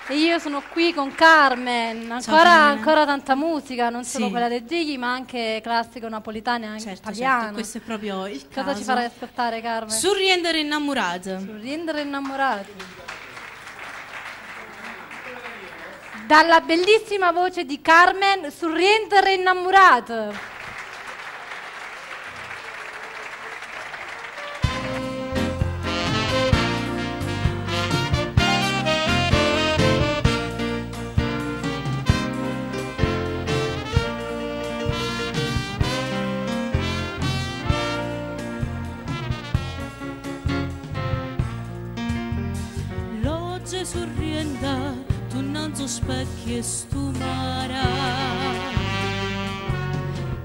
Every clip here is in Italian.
E io sono qui con Carmen, ancora tanta musica, non solo quella dei Gigli, ma anche classico napoletano e anche italiano. Certo, questo è proprio il caso. Cosa ci farai ascoltare, Carmen? Sorridere innamorato. Sorridere innamorati. Dalla bellissima voce di Carmen, Sorridere innamorato. Sorrienda, tu non so specchi e stumara,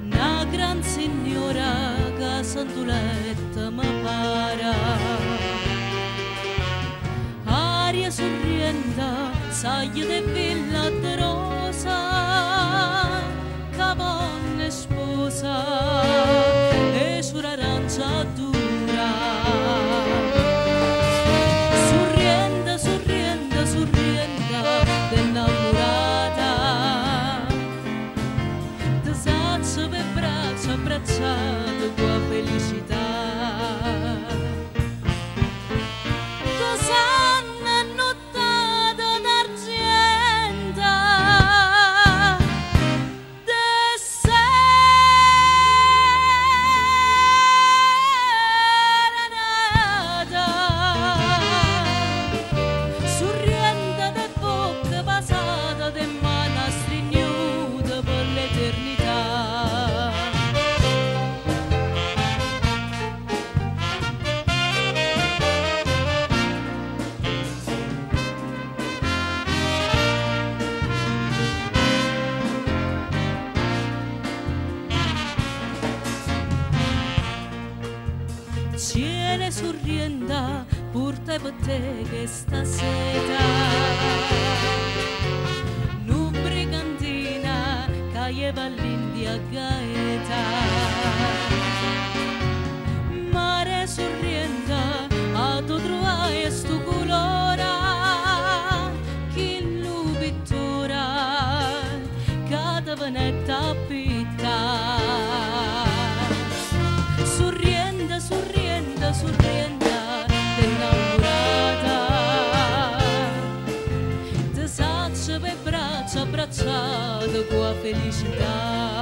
una gran signora che santuletta mi para. Aria sorrienda, saglia de villa de rosa, cavonna sposa e sull'arancia dura. Abbracciato con felicità, Cosanna nottata d'argento de serenata, sorrienda de bocca passata de mano stringnuta per l'eternità. Cielo sorrienda, porta per te questa seta, nu brigantina che lleva all'India gaeta. Mare sorrienda, a tu trovai sto colore, chi lu pittura, cada venetta pitta. Sorrienda innamorata, ti saccio per braccia abbracciato con felicità.